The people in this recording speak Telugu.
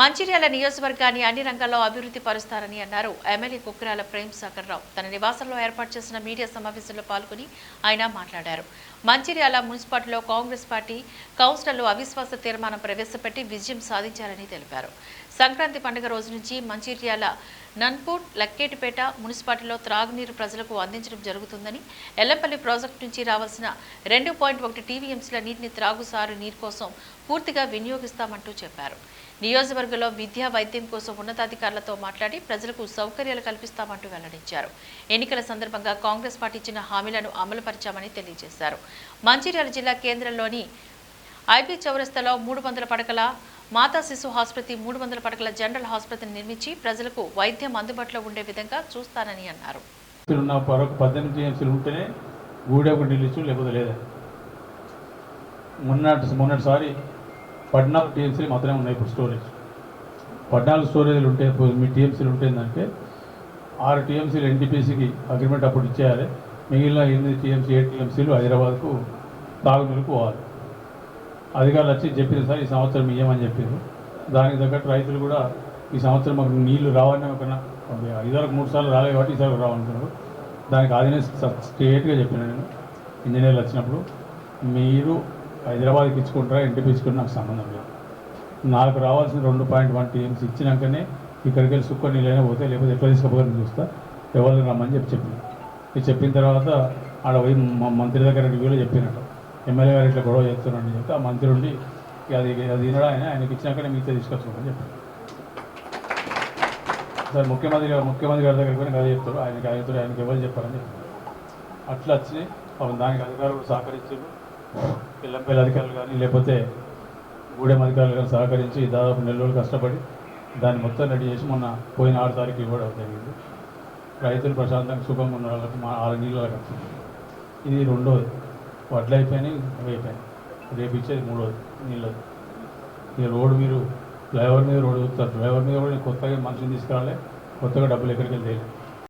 మంచిర్యాల నియోజకవర్గాన్ని అన్ని రంగాల్లో అభివృద్ధి పరుస్తారని అన్నారు ఎమ్మెల్యే కుక్రాల ప్రేమ్ సాగర్ రావు. తన నివాసంలో ఏర్పాటు చేసిన మీడియా సమావేశంలో పాల్గొని ఆయన మాట్లాడారు. మంచిర్యాల మున్సిపాలిటీలో కాంగ్రెస్ పార్టీ కౌన్సిలర్లు అవిశ్వాస తీర్మానం ప్రవేశపెట్టి విజయం సాధించారని తెలిపారు. సంక్రాంతి పండుగ రోజు నుంచి మంచిర్యాల నన్పూర్, లక్కేటిపేట మున్సిపాలిటీలో త్రాగునీరు ప్రజలకు అందించడం జరుగుతుందని, ఎల్లంపల్లి ప్రాజెక్టు నుంచి రావాల్సిన 2.1 టీవీఎంసీల నీటిని త్రాగుసారు నీరు కోసం పూర్తిగా వినియోగిస్తామంటూ చెప్పారు. నియోజకవర్గంలో విద్యా, వైద్యం కోసం ఉన్నతాధికారులతో మాట్లాడి ప్రజలకు సౌకర్యాలు కల్పిస్తామంటూ వెల్లడించారు. ఎన్నికల సందర్భంగా కాంగ్రెస్ పార్టీ ఇచ్చిన హామీలను అమలుపరిచామని తెలియజేశారు. మంచిర్యాల జిల్లా కేంద్రంలోని ఐబీ చౌరస్తాలో 300 పడకల మాతా శిశు ఆసుపత్రి, 300 పడకల జనరల్ ఆసుపత్రిని నిర్మించి ప్రజలకు వైద్యం అందుబాటులో ఉండే విధంగా చూస్తానని అన్నారు. మొన్నటిసారి 14 టీఎంసీలు మాత్రమే ఉన్నాయి. ఇప్పుడు స్టోరేజ్ 14 స్టోరేజ్లు ఉంటే మీ టీఎంసీలు ఉంటుందంటే 6 టీఎంసీలు ఎన్టీపీసీకి అగ్రిమెంట్ అప్పుడు ఇచ్చేయాలి. మిగిలిన 8 టీఎంసీ 7 టీఎంసీలు హైదరాబాద్కు తాగునీరుకు పోవాలి. అధికారులు వచ్చి చెప్పింది సార్ ఈ సంవత్సరం ఇయ్యమని చెప్పింది. దానికి తగ్గట్టు రైతులు కూడా ఈ సంవత్సరం మాకు నీళ్లు రావాలని ఒక ఇదివరకు 3 సార్లు రాలేదు కాబట్టి ఈసారి రావాలనుకున్నారు. దానికి ఆర్డినెన్స్ స్ట్రేట్గా చెప్పిన నేను ఇంజనీర్లు వచ్చినప్పుడు, మీరు హైదరాబాద్కి ఇచ్చుకుంటారా ఎన్టీపీసీకి నాకు సంబంధం లేదు. నాకు రావాల్సిన 2.1 టీఎంసీ ఇచ్చినాకనే ఇక్కడికి వెళ్ళి సుక్క నీళ్ళైనా పోతే, లేకపోతే ఎట్లా తీసుకుపోవాలని చూస్తా, ఎవరు రమ్మని చెప్పింది. ఇది చెప్పిన తర్వాత ఆడ పోయి మా మంత్రి దగ్గర రివ్యూలో చెప్పినట్టు ఎమ్మెల్యే గారు ఇట్లా గొడవ చేస్తున్నారని చెప్తే ఆ మంత్రి ఉండి అది తినడా ఆయనకి ఇచ్చినాకనే మిగతా తీసుకొచ్చుకోమని చెప్పారు. సార్ ముఖ్యమంత్రి గారి దగ్గరికి పోయినా కదా చెప్తారు, ఆయనకి ఎవరు చెప్పారని చెప్పారు. అట్లా వచ్చి దానికి అధికారులు సహకరించారు. పిల్లంపల్లి అధికారులు కానీ లేకపోతే గూడెం అధికారులు కానీ సహకరించి దాదాపు 4 రోజులు కష్టపడి దాన్ని మొత్తం రెడీ చేసి మొన్న పోయిన 6 తారీఖు ఇవ్వడం జరిగింది. రైతులు ప్రశాంతంగా సుఖంగా ఉన్న వాళ్ళకి 6 నీళ్ళు వచ్చింది. ఇది 2వది. వడ్లు అయిపోయినాయి, అయిపోయినాయి. రేపు ఇచ్చేది 3వది నీళ్ళది. ఇక రోడ్డు మీరు ఫ్లైఓవర్ మీద రోడ్డు చూస్తారు. ఫ్లైఓవర్ మీద కూడా కొత్తగా మనుషులు తీసుకురావాలి, కొత్తగా డబ్బులు ఎక్కడికి వెళ్ళి